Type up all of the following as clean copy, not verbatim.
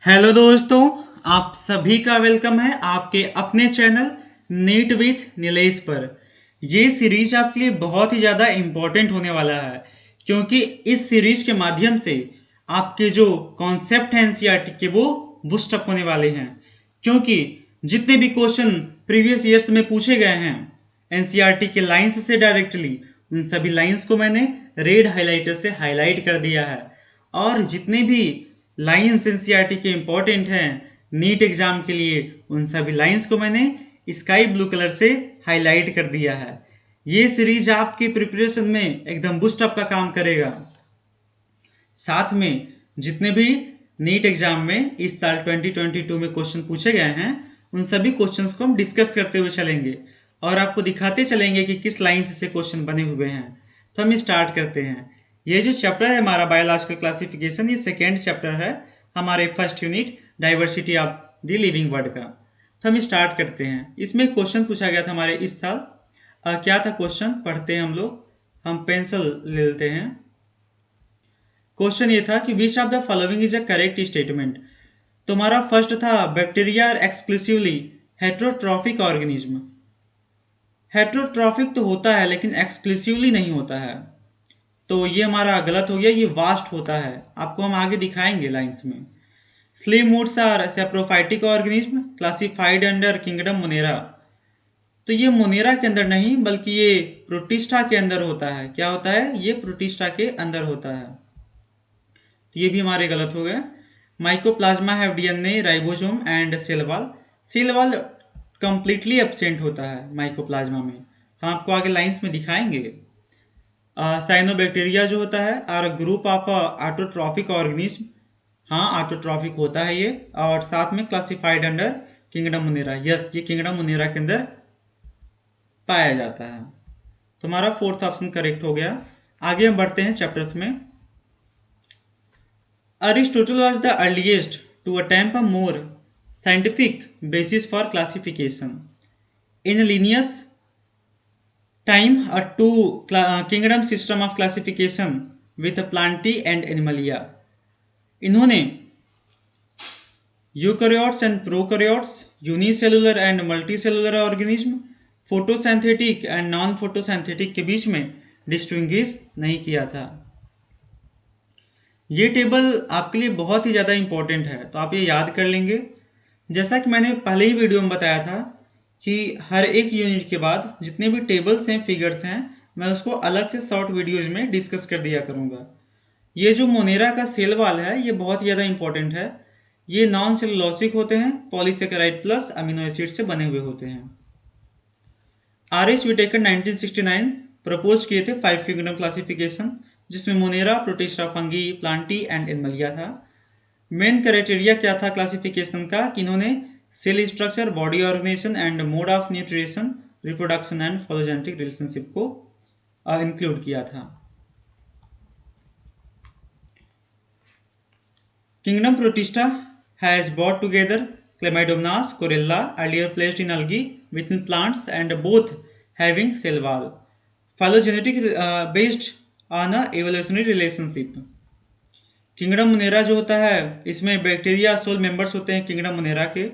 Hello दोस्तों, आप सभी का वेलकम है आपके अपने चैनल नीट विथ नीलेश पर। ये सीरीज आपके लिए बहुत ही ज़्यादा इम्पोर्टेंट होने वाला है क्योंकि इस सीरीज के माध्यम से आपके जो कॉन्सेप्ट हैं एनसीईआरटी के वो बूस्टअप होने वाले हैं। क्योंकि जितने भी क्वेश्चन प्रीवियस ईयर्स में पूछे गए हैं एनसीईआरटी के लाइंस से डायरेक्टली, उन सभी लाइंस को मैंने रेड हाइलाइटर से हाईलाइट कर दिया है। और जितने भी लाइंस एनसीईआरटी के इम्पोर्टेंट हैं नीट एग्जाम के लिए, उन सभी लाइंस को मैंने स्काई ब्लू कलर से हाईलाइट कर दिया है। ये सीरीज आपकी प्रिपरेशन में एकदम बूस्टअप का काम करेगा। साथ में जितने भी नीट एग्जाम में इस साल 2022 में क्वेश्चन पूछे गए हैं उन सभी क्वेश्चंस को हम डिस्कस करते हुए चलेंगे और आपको दिखाते चलेंगे कि किस लाइन से क्वेश्चन बने हुए हैं। तो हम स्टार्ट करते हैं। ये जो चैप्टर है हमारा बायोलॉजिकल क्लासिफिकेशन, ये सेकेंड चैप्टर है हमारे first unit diversity of the living world का। तो हम स्टार्ट करते हैं। इसमें क्वेश्चन पूछा गया था हमारे इस साल। क्या था क्वेश्चन, पढ़ते हैं हम लोग। हम पेंसिल ले लेते हैं। क्वेश्चन ये था कि which of the following is a correct statement. तुम्हारा फर्स्ट था bacteria are exclusively heterotrophic organism. Heterotrophic तो होता है लेकिन एक्सक्लूसिवली नहीं होता है, तो ये हमारा गलत हो गया। ये वास्ट होता है, आपको हम आगे दिखाएंगे लाइंस में। Slime moulds are saprophytic organism classified under kingdom Monera. तो ये मोनेरा के अंदर नहीं बल्कि ये प्रोटिस्टा के अंदर होता है। क्या होता है, ये प्रोटिस्टा के अंदर होता है, तो ये भी हमारे गलत हो गए। Mycoplasma have DNA, ribosome and cell wall. Cell wall completely absent होता है माइकोप्लाज्मा में, हम आपको आगे लाइंस में दिखाएंगे। साइनोबैक्टीरिया जो होता है are group of autotrophic organism. हाँ, ऑटोट्रॉफिक होता है ये, और साथ में classified under kingdom Monera. Yes, ये किंगडम मुनेरा के अंदर पाया जाता है। तो हमारा फोर्थ ऑप्शन करेक्ट हो गया। आगे हम बढ़ते हैं चैप्टर्स में। Aristotle was the earliest to attempt a more scientific basis for classification in Linnaeus time a two kingdom system of classification with plantae and animalia। इन्होंने eukaryotes and prokaryotes, unicellular and multicellular organism, photosynthetic and non photosynthetic के बीच में distinguish नहीं किया था। ये table आपके लिए बहुत ही ज़्यादा इंपॉर्टेंट है, तो आप ये याद कर लेंगे। जैसा कि मैंने पहले ही वीडियो में बताया था कि हर एक यूनिट के बाद जितने भी टेबल्स हैं, फिगर्स हैं, मैं उसको अलग से शॉर्ट वीडियोज में डिस्कस कर दिया करूँगा। ये जो मोनेरा का सेल वॉल है ये बहुत ज़्यादा इंपॉर्टेंट है। ये नॉन सेलुलोसिक होते हैं, पॉलीसेकेराइड प्लस अमीनो एसिड से बने हुए होते हैं। आर.एच. विटेकर 1969 प्रपोज किए थे 5 किंगडम क्लासिफिकेशन, जिसमें Monera, Protista, Fungi, Plantae and Animalia था। मेन क्राइटेरिया क्या था क्लासिफिकेशन का कि इन्होंने cell structure, body organisation and mode of nutrition, reproduction and phylogenetic relationship को इंक्लूड किया था। Kingdom Protista has brought together Chlamydomonas, Corella, earlier placed in algae within plants and both having cell wall, phylogenetic based on a evolutionary relationship। Kingdom Monera जो होता है इसमें bacteria soul members होते हैं kingdom Monera के।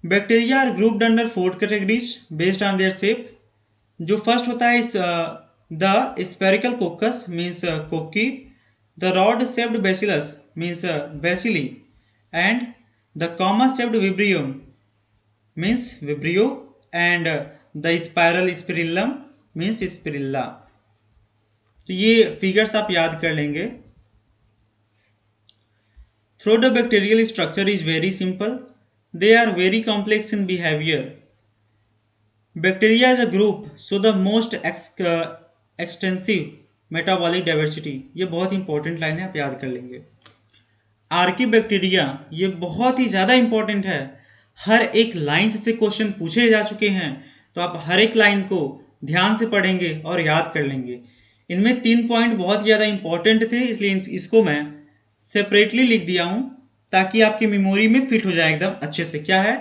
Bacteria are grouped under 4 categories based on their shape. जो first होता है is the spherical coccus means cocci, the rod shaped bacillus means bacilli, and the comma shaped vibrio means vibrio, and the spiral spirillum means spirilla. तो ये figures आप याद कर लेंगे। Though the bacterial structure is very simple, they are very complex in behavior. Bacteria as a group show the most extensive metabolic diversity। ये बहुत important line है, आप याद कर लेंगे। आर्की बैक्टीरिया ये बहुत ही ज़्यादा इंपॉर्टेंट है, हर एक लाइन से क्वेश्चन पूछे जा चुके हैं, तो आप हर एक लाइन को ध्यान से पढ़ेंगे और याद कर लेंगे। इनमें 3 पॉइंट बहुत ज़्यादा इंपॉर्टेंट थे, इसलिए इसको मैं सेपरेटली लिख दिया हूँ ताकि आपकी मेमोरी में फिट हो जाए एकदम अच्छे से। क्या है,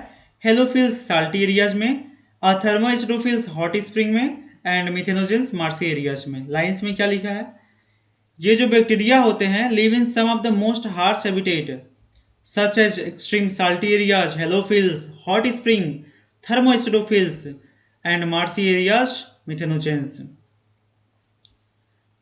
हेलोफिल्स साल्टी एरियाज में, थर्मोस्टोफिल्स हॉट स्प्रिंग में, एंड मिथेनोजेंस मार्सी एरियाज में। लाइंस में क्या लिखा है, ये जो बैक्टीरिया होते हैं live in some of the most harsh habitat such as extreme salty areas, halophils, hot spring, thermoacidophils, and marshy areas, methanogens.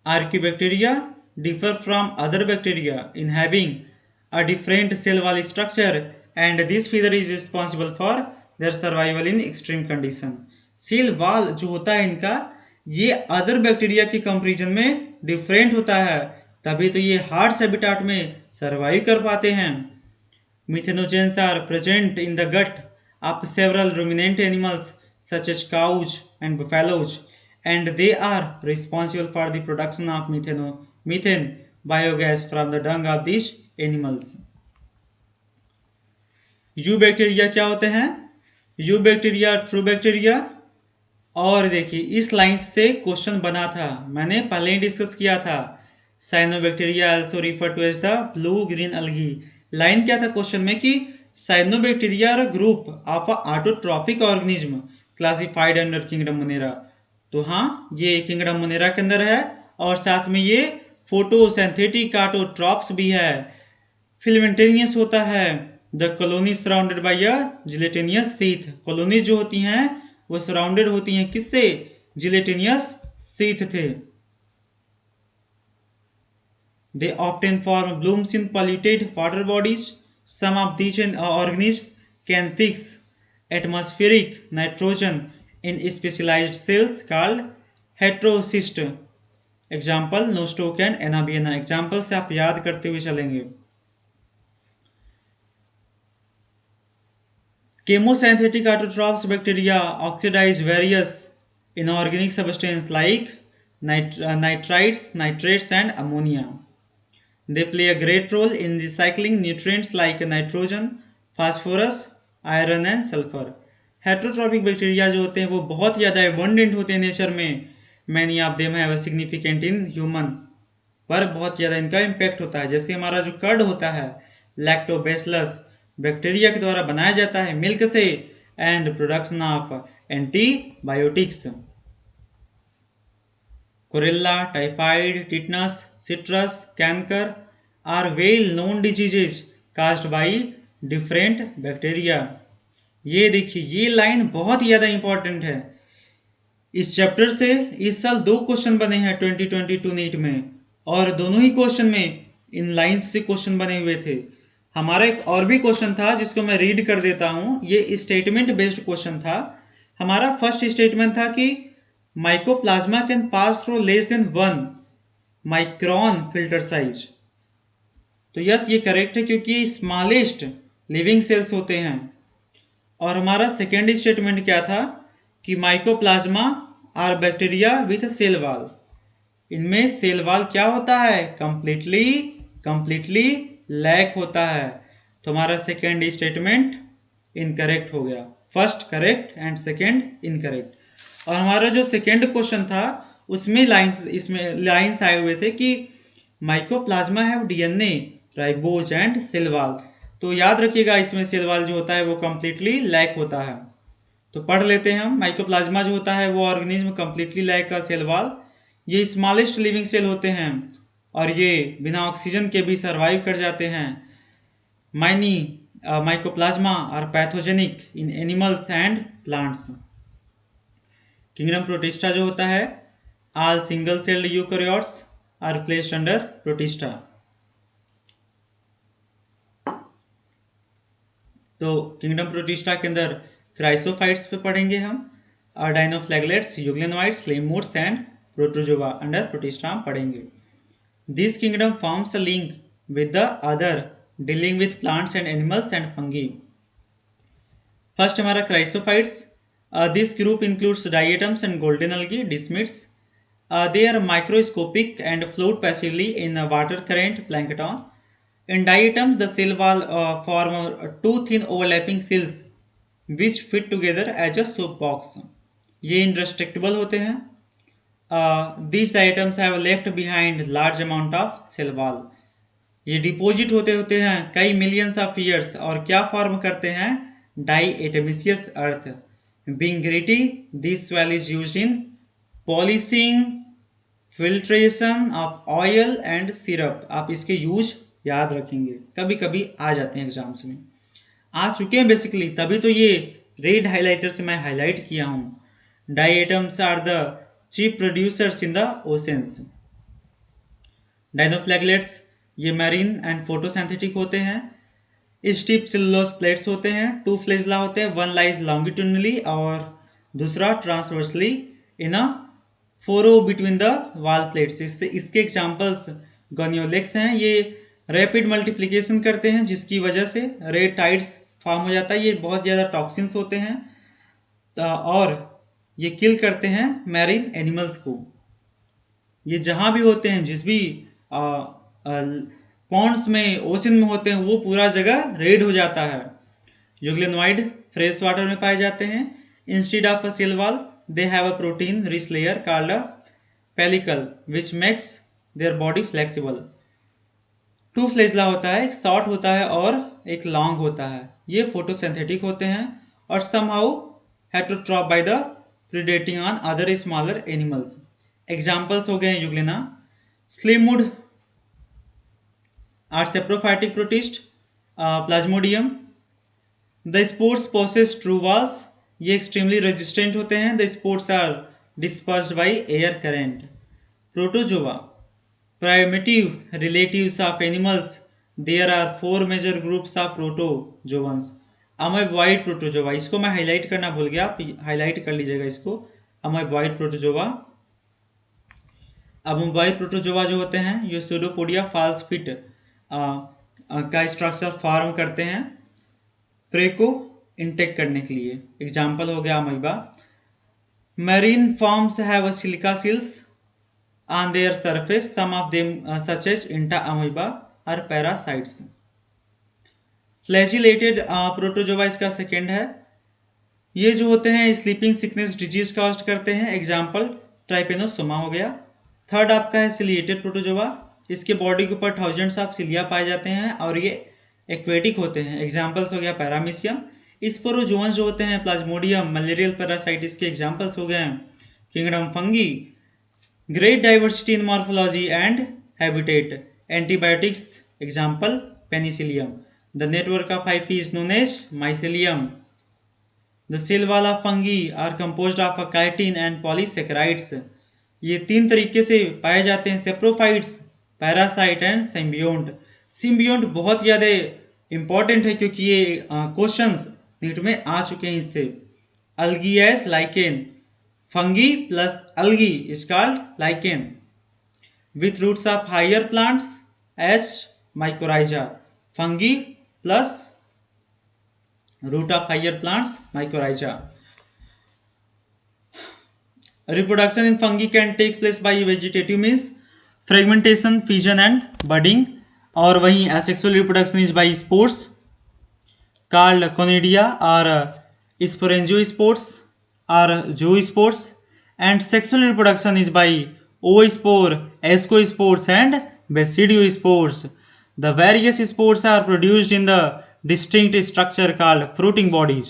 Archaebacteria differ from other bacteria in having a different cell wall structure, and this feature is responsible for their survival in extreme condition. Cell wall जो होता है इनका, ये other bacteria के comparison में different होता है, तभी तो ये हार्ड हैबिटेट में सर्वाइव कर पाते हैं. Methanogens are present in the gut of several ruminant animals such as cows and buffaloes, and they are responsible for the production of methane biogas from the dung of these animals. You bacteria क्या होते हैं? You bacteria true bacteria. और देखिए इस line से question बना था, मैंने पहले ही डिस्कस किया था. Cyanobacteria also refer to as the blue green algae. Line क्या था क्वेश्चन में कि cyanobacteria are group of autotrophic organism classified under kingdom Monera. तो हाँ, ये किंगडम मोनेरा के अंदर है और साथ में ये फोटोसिंथेटिक ऑटोट्रॉप्स भी है. फिलामेंटेनियस होता है. The colony surrounded by a gelatinous sheath. Colony जो होती हैं वो सराउंडेड होती हैं किससे? जिलेटिनियस शीथ थे. They often form blooms in polluted water bodies. Some of these organisms can fix atmospheric nitrogen in specialized cells called heterocyst. Example Nostoc and Anabaena. Example से आप याद करते हुए चलेंगे. Chemosynthetic autotrophs bacteria oxidize various inorganic substances like nitrites, nitrates, and ammonia. They play a great role in recycling nutrients like nitrogen, phosphorus, iron and sulfur. Heterotrophic bacteria जो होते हैं वो बहुत ज़्यादा एबंडेंट होते हैं नेचर में. Many of them have significant in human. पर बहुत ज़्यादा इनका इम्पैक्ट होता है. जैसे हमारा जो कर्ड होता है लैक्टोबैसिलस बैक्टीरिया के द्वारा बनाया जाता है मिल्क से, and production of antibiotics. Cholera, typhoid, tetanus, citrus, canker are well known diseases caused by different bacteria. ये देखिए ये लाइन बहुत ज़्यादा इंपॉर्टेंट है. इस चैप्टर से इस साल 2 क्वेश्चन बने हैं 2022 नीट में, और दोनों ही क्वेश्चन में इन लाइन्स से क्वेश्चन बने हुए थे. हमारा एक और भी क्वेश्चन था जिसको मैं रीड कर देता हूँ. ये स्टेटमेंट बेस्ड क्वेश्चन था. हमारा फर्स्ट स्टेटमेंट था कि mycoplasma can pass through less than 1 micron filter size. तो यस ये करेक्ट है क्योंकि स्मॉलेस्ट लिविंग सेल्स होते हैं. और हमारा सेकेंड स्टेटमेंट क्या था कि mycoplasma are bacteria with cell wall. इनमें सेल वॉल क्या होता है? कंप्लीटली लैक होता है. तो हमारा सेकेंड स्टेटमेंट इनकरेक्ट हो गया. First correct and second incorrect. और हमारा जो सेकेंड क्वेश्चन था उसमें लाइंस आए हुए थे कि mycoplasma have DNA, ribose and cell wall. तो याद रखिएगा इसमें सेल वॉल जो होता है वो कंप्लीटली लैक होता है. तो पढ़ लेते हैं हम. माइकोप्लाज्मा जो होता है वो ऑर्गेनिज्म कंप्लीटली लैक का सेल वॉल. ये स्मॉलेस्ट लिविंग सेल होते हैं और ये बिना ऑक्सीजन के भी सर्वाइव कर जाते हैं. Many mycoplasma are pathogenic in animals and plants. Kingdom Protista जो होता है all single celled eukaryotes are placed under Protista. तो किंगडम प्रोटिस्टा के अंदर क्राइसोफाइट्स पे पढ़ेंगे हम. Dinoflagellates, euglenoids, lemurs and protozoa under Protista पढ़ेंगे. This kingdom forms a link with the other dealing with plants and animals and fungi. First हमारा chrysophytes. This group includes diatoms and golden algae, dismids. They are microscopic and float passively in water current plankton. In diatoms, the cell wall form 2 thin overlapping cells which fit together as a soap box. ये indestructible होते हैं. These diatoms have left behind large amount of cell wall. ये deposit होते हैं कई millions of years और क्या form करते हैं? डाइएटमिसियस अर्थ. Being gritty, this soil is used in polishing, filtration of oil and syrup. आप इसके यूज याद रखेंगे, कभी कभी आ जाते हैं एग्जाम्स में, आ चुके हैं बेसिकली, तभी तो ये रेड हाइलाइटर से मैं हाईलाइट किया हूँ। Diatoms are the chief producers in the oceans. Dinoflagellates ये मैरीन एंड फोटोसिंथेटिक होते हैं। स्टीप सेलुलोज प्लेट्स होते हैं, टू फ्लेजला होते हैं, वन लाइज लॉन्गिट्यूडनली और दूसरा ट्रांसवर्सली इन अ फोरो बिटवीन द वाल प्लेट्स। इसके एग्जाम्पल्स गॉनियोलेक्स हैं, ये रैपिड मल्टीप्लिकेशन करते हैं जिसकी वजह से रेड टाइड्स फॉर्म हो जाता है। ये बहुत ज़्यादा टॉक्सिन्स होते हैं और ये किल करते हैं मैरीन एनिमल्स को। ये जहाँ भी होते हैं, जिस भी पॉन्ड्स में, ओशन में होते हैं, वो पूरा जगह रेड हो जाता है। यूग्लेनोइड फ्रेश वाटर में पाए जाते हैं। Instead of a cell wall they have a protein rich layer called a pellicle which makes their body flexible. Two flagella होता है, एक शॉर्ट होता है और एक लॉन्ग होता है। ये फोटोसिंथेटिक होते हैं और somehow heterotroph by the predating on other smaller animals. Examples हो गए हैं Euglena, slime mould are saprophytic protist, Plasmodium. The spores possess true walls, ये एक्सट्रीमली रेजिस्टेंट होते हैं। The spores are dispersed by air current. Protozoa primitive relatives of animals, there are 4 major groups of protozoans. Amoeboid protozoa, इसको मैं highlight करना भूल गया, आप highlight कर लीजिएगा इसको। अमेबॉइड प्रोटोजोआ, अमेबॉइड प्रोटोजोआ जो होते हैं ये सूडोपोडिया फॉल्स फिट का स्ट्रक्चर फॉर्म करते हैं प्रे को इंटेक करने के लिए। एग्जाम्पल हो गया amoeba. Marine forms have silica shells on their surface, some of them such as Entamoeba are parasites. Flagellated protozoa इसका सेकेंड है। ये जो होते हैं स्लीपिंग सिकनेस डिजीज कास्ट करते हैं। एग्जाम्पल ट्राइपेनोसोमा हो गया। थर्ड आपका है सिलिएटेड प्रोटोजोआ, इसके बॉडी के ऊपर थाउजेंड्स ऑफ सिलिया पाए जाते हैं और ये एक्वेटिक होते हैं। एग्जाम्पल्स हो गया पैरामीशियम। स्पोरोजोअन्स जो होते हैं प्लाज्मोडियम, मलेरियल पैरासाइटिस के एग्जाम्पल्स हो गए हैं। Kingdom fungi, great diversity in morphology and habitat. Antibiotics example penicillium. The network of hyphae is known as mycelium. The cell wall of fungi are composed of chitin and polysaccharides. ये 3 तरीके से पाए जाते हैं, saprophytes, parasite and symbiont. Symbiont बहुत ज़्यादा important है क्योंकि ये क्वेश्चंस नीट में आ चुके हैं इससे। Algae as lichen, fungi plus algae is called lichen. With roots of higher plants as mycorrhiza, fungi plus root of higher plants mycorrhiza. Reproduction in fungi can take place by vegetative means fragmentation, fission and budding, और वहीं asexual reproduction is by spores called conidia or sporangiosperms or zoospores, and sexual reproduction is by oospore, ascospores and basidiospores. The various spores are produced in the distinct structure called fruiting bodies.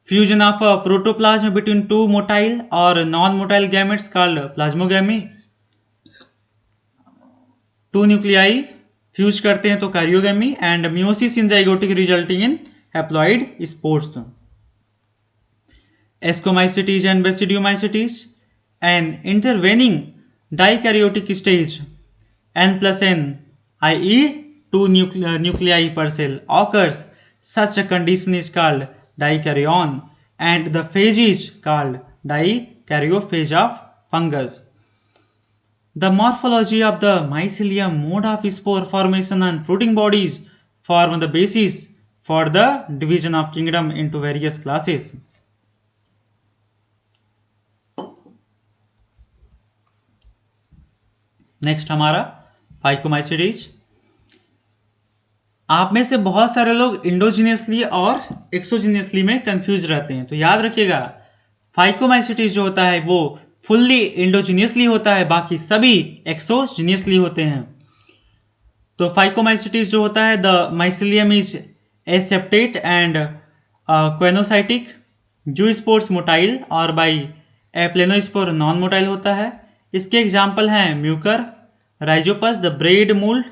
Fusion of a protoplasm between 2 motile or non-motile gametes called plasmogamy. 2 nuclei fuse करते हैं तो कारियोगैमी, and meiosis in zygotic resulting in haploid spores. Ascomycetes and basidiomycetes, an intervening dikaryotic stage n plus n, i.e. 2 nuclei per cell occurs. Such a condition is called dikaryon and the phase is called dikaryophase of fungus. The morphology of the mycelium, mode of spore formation and fruiting bodies form the basis for the division of kingdom into various classes. Next हमारा फाइकोमाइसीडीज। आप में से बहुत सारे लोग इंडोजीनियसली और एक्सोजीनियसली में confuse रहते हैं, तो याद रखिएगा फाइकोमाइसीडीज जो होता है वो फुल्ली इंडोजीनियसली होता है, बाकी सभी एक्सोजीनियसली होते हैं। तो फाइकोमाइसीडीज जो होता है, the mycelium is aseptate and coenocytic, zoospores motile और बाई एप्लेनोस्पोर नॉन मोटाइल होता है। इसके एग्जाम्पल हैं Mucor, Rhizopus, the braid mold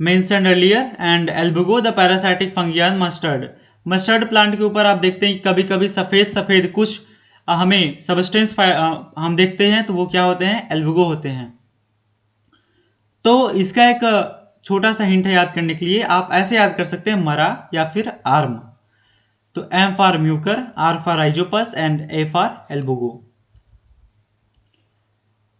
mentioned earlier, and Albugo, the parasitic fungi on mustard. Mustard plant के ऊपर आप देखते हैं कभी कभी सफ़ेद सफ़ेद कुछ हमें सबस्टेंस हम देखते हैं, तो वो क्या होते हैं? एल्बुगो होते हैं। तो इसका एक छोटा सा हिंट है याद करने के लिए, आप ऐसे याद कर सकते हैं, मरा या फिर आर्म। तो M for Mucor, R for Rhizopus and A for Albugo.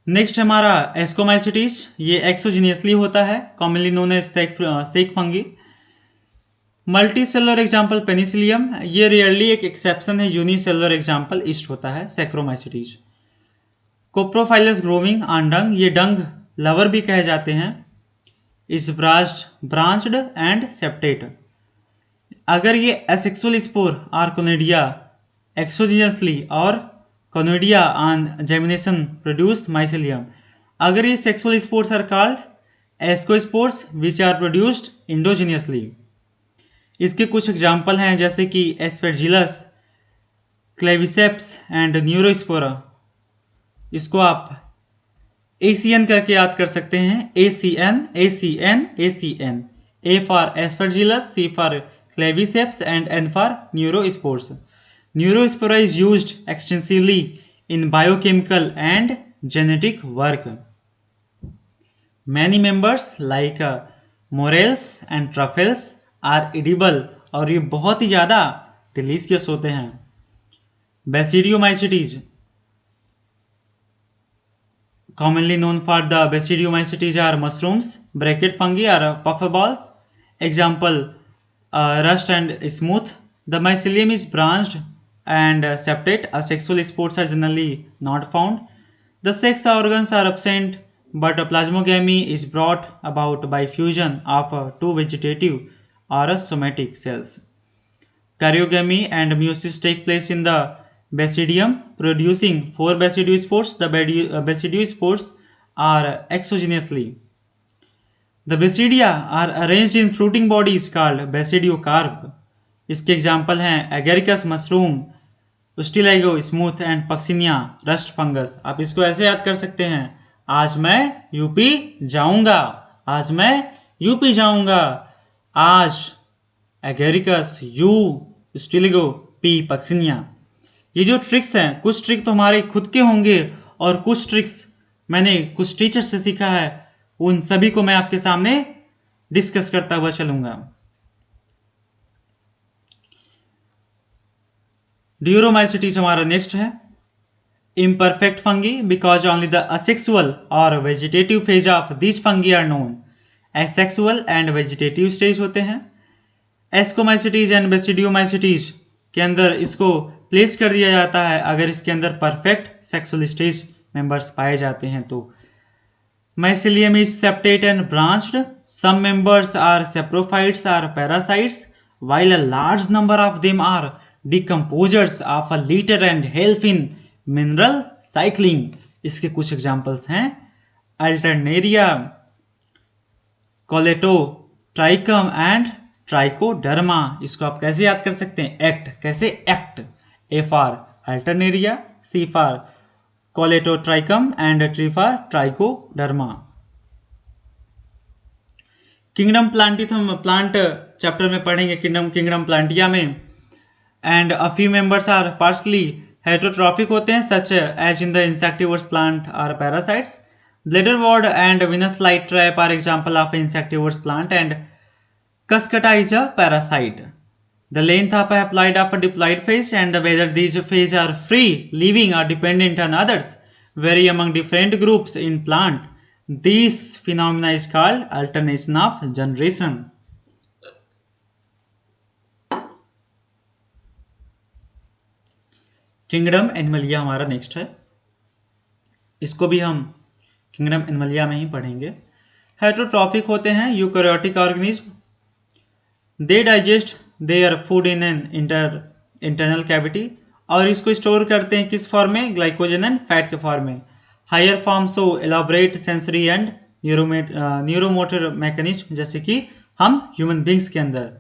Next हमारा एस्कोमाइसिटीज, ये एक्सोजीनियसली होता है, commonly known as sac fungi. Multi cellular example Penicillium, ये रियरली एक एक्सेप्शन है, यूनिसेलुलर एग्जाम्पल ईस्ट होता है सैक्रोमाइसिटीज। कोप्रोफाइलस ग्रोविंग ऑन डंग, ये डंग लवर भी कहे जाते हैं। इज ब्रांच्ड एंड सेप्टेट, अगर ये asexual spore are conidia exogenously और conidia on germination produce mycelium, अगर ये sexual spores are called ascospores which are produced endogenously. इसके कुछ एग्जाम्पल हैं जैसे कि एस्पेरजिलस, क्लेविसेप्स एंड न्यूरोस्पोरा। इसको आप ACN करके याद कर सकते हैं, ACN ACN ACN, A for Aspergillus, C for Claviceps and N for Neurospora. Neurospora is used extensively in biochemical and genetic work. Many members like morels and truffles are edible, और ये बहुत ही ज़्यादा delicious होते हैं। Basidiomycetes, commonly known for the Basidiomycetes are mushrooms, bracket fungi or puffballs. Example, rust and smooth. The mycelium is branched and septate. Asexual spores are generally not found. The sex organs are absent, but plasmogamy is brought about by fusion of two vegetative or somatic cells. Karyogamy and meiosis take place in the basidium, producing 4 basidiospores. The basidiospores are exogenously. The basidia are arranged in fruiting bodies called basidiocarp. इसके example हैं Agaricus mushroom, Ustilago smut and Puccinia rust fungus. आप इसको ऐसे याद कर सकते हैं, आज मैं यूपी जाऊंगा, आज मैं यूपी जाऊंगा, आज एगेरिकस, यू स्टिलाइगो, पी पक्सिनिया। ये जो ट्रिक्स हैं, कुछ ट्रिक तो हमारे खुद के होंगे और कुछ ट्रिक्स मैंने कुछ टीचर से सीखा है, उन सभी को मैं आपके सामने डिस्कस करता हुआ चलूंगा। ड्यूरोमाइसिटीज हमारा नेक्स्ट है। Imperfect fungi, because only the asexual और vegetative phase of this fungi are known. Asexual and vegetative stage होते हैं। एस्कोमाइसिटीज एंड बेसिडियोमाइसिटीज के अंदर इसको प्लेस कर दिया जाता है अगर इसके अंदर परफेक्ट सेक्सुअल स्टेज मेंबर्स पाए जाते हैं तो। Mycelium is septate and branched, some members are saprophytes or parasites, while a large number of them are decomposers of a litter and help in mineral cycling. इसके कुछ examples हैं, Alternaria, Colletotrichum and trichoderma. इसको आप कैसे याद कर सकते हैं? एक्ट, कैसे? Act, A for Alternaria, C for Colletotrichum and T for Trichoderma. Kingdom Plantae हम प्लांट चैप्टर में पढ़ेंगे, किंगडम प्लांटिया में। And a few members are partially heterotrophic होते हैं, such as in the insectivorous plant are parasites. Bladderwort and Venus flytrap are example of insectivorous plant and Cuscuta is a parasite. The length of a haploid of a diploid phase and whether these phases are free living or dependent on others vary among different groups in plant. This phenomena is called alternation of generation. Kingdom Animalia हमारा next है, इसको भी हम kingdom Animalia में ही पढ़ेंगे। Heterotrophic होते हैं, eukaryotic organism. They digest their food in an internal cavity, और इसको स्टोर करते हैं किस फॉर्म में? ग्लाइकोजन एंड फैट के फॉर्म में। Higher form show elaborate sensory and neuromotor mechanism, जैसे कि हम ह्यूमन बींग्स के अंदर।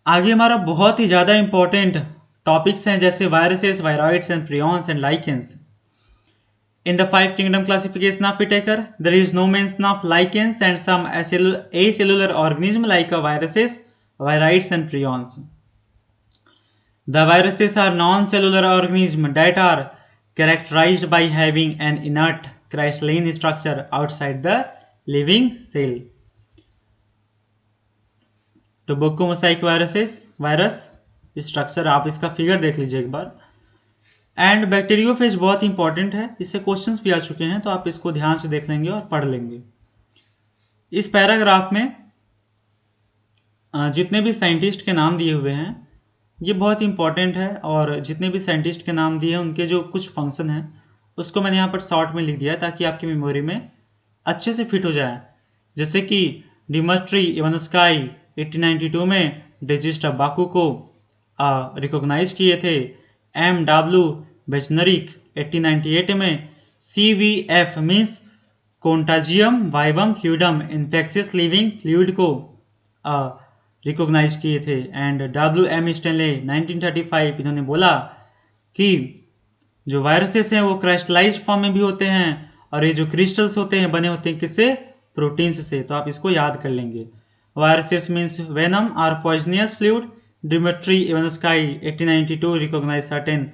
आगे हमारा बहुत ही ज़्यादा इंपॉर्टेंट टॉपिक्स हैं जैसे viruses, viroids and prions and lichens. In the five kingdom classification of Whittaker, there is no mention of lichens and some acellular organism like viruses, virides and prions. The viruses are non-cellular organisms that are characterized by having an inert crystalline structure outside the living cell. Tobacco virus structure आप इसका figure देख लीजिए एक बार। And bacteriophage बहुत important है, इससे questions भी आ चुके हैं, तो आप इसको ध्यान से देख लेंगे और पढ़ लेंगे। इस पैराग्राफ में जितने भी साइंटिस्ट के नाम दिए हुए हैं ये बहुत इंपॉर्टेंट है, और जितने भी साइंटिस्ट के नाम दिए हैं उनके जो कुछ फंक्शन हैं उसको मैंने यहाँ पर शॉर्ट में लिख दिया है ताकि आपकी मेमोरी में अच्छे से फिट हो जाए। जैसे कि डिमिट्री इवानोस्काई 1892 में डिजिस्ट टोबैको को रिकॉग्नाइज किए थे। M.W. बेचनरिक 1898 में CVF means कॉन्टाजियम vivum fluidum infectious living fluid को रिकॉग्नाइज किए थे। And W.M. स्टैनले 1935 इन्होंने बोला कि जो वायरसेस हैं वो क्राइस्टलाइज्ड फॉर्म में भी होते हैं, और ये जो क्रिस्टल्स होते हैं बने होते हैं किससे? प्रोटीन्स से। तो आप इसको याद कर लेंगे। Viruses means venom or poisonous fluid. Dimitri Ivanovsky 1892 recognized certain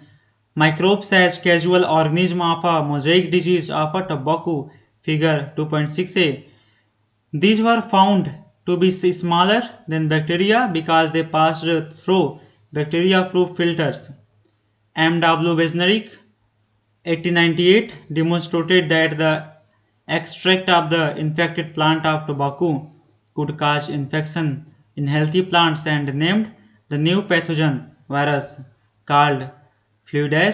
microbes as casual organism of a mosaic disease of a tobacco, figure 2.6a. These were found to be smaller than bacteria because they passed through bacteria-proof filters. M.W. Besnarek 1898 demonstrated that the extract of the infected plant of tobacco could cause infection in healthy plants and named the new pathogen virus called Fluidae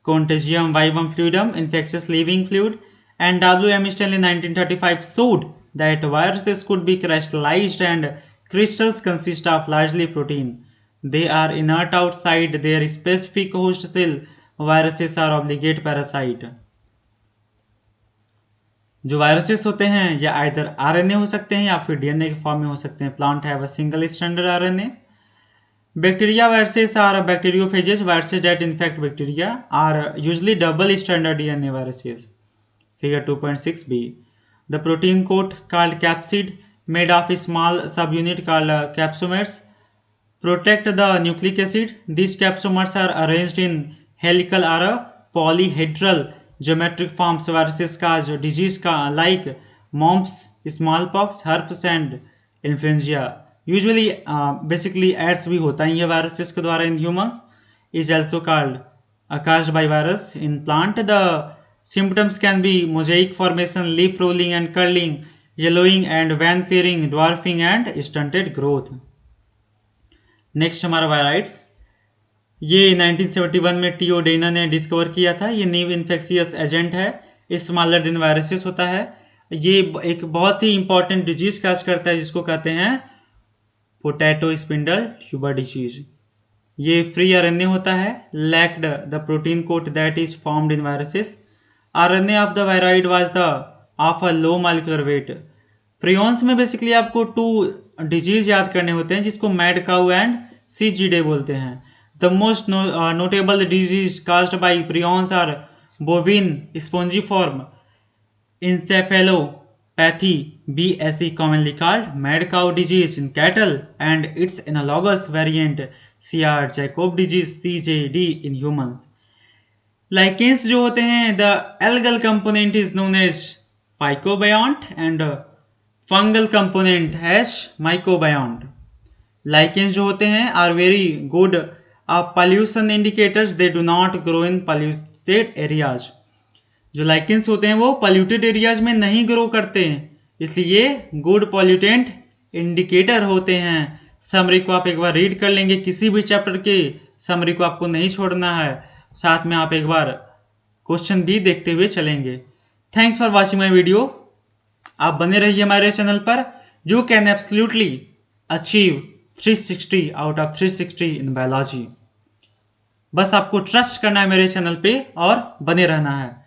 Contagium Vivum Fluidum infectious living fluid. And W.M. Stanley 1935 showed that viruses could be crystallized and crystals consist of largely protein. They are inert outside their specific host cell. Viruses are obligate parasite. जो viruses होते हैं या either RNA हो सकते हैं या फिर DNA के फॉर्म में हो सकते हैं। Plant have a single standard RNA. Bacteria viruses or bacteriophages viruses that infect bacteria are usually double standard DNA viruses, figure 2.6b। The protein coat called capsid made of small sub unit called capsomeres protect the nucleic acid. This capsomeres are arranged in helical or polyhedral geometric forms. Viruses का जो disease का like mumps, small pox, herpes and influenza. Usually basically AIDS भी होता है ये viruses के द्वारा in humans. Is also called caused by virus in plant. The symptoms can be mosaic formation, leaf rolling and curling, yellowing and vein clearing, dwarfing and stunted growth. Next हमारा viroids, ये 1971 में TO Dana ने discover किया था। ये new infectious agent है, smaller than viruses होता है। ये एक बहुत ही इंपॉर्टेंट डिजीज काज करता है जिसको कहते हैं पोटैटो स्पिंडल ट्यूबर डिजीज। ये फ्री आरएनए होता है, lacked the protein coat that is formed in viruses. RNA of the wired was the of a low molecular weight. Prions में बेसिकली आपको 2 डिजीज याद करने होते हैं जिसको मैड काउ एंड सीजीडे बोलते हैं। The most notable disease caused by prions are bovine spongiform encephalopathy, BSE commonly called mad cow disease in cattle, and its analogous variant Chiari-Jacob disease CJD in humans. Lichens जो होते हैं, the algal component is known as phycobiont and fungal component as mycobiont. Lichens जो होते हैं are very good pollution indicators. They do not grow in polluted areas. जो lichens होते हैं वो पॉल्यूटेड एरियाज में नहीं ग्रो करते हैं, इसलिए गुड पॉल्यूटेंट इंडिकेटर होते हैं। समरी को आप एक बार रीड कर लेंगे, किसी भी चैप्टर के समरी को आपको नहीं छोड़ना है, साथ में आप एक बार क्वेश्चन भी देखते हुए चलेंगे। Thanks for watching my video. आप बने रहिए हमारे चैनल पर। You can absolutely achieve 360 out of 360 in biology. बस आपको ट्रस्ट करना है मेरे चैनल पे और बने रहना है।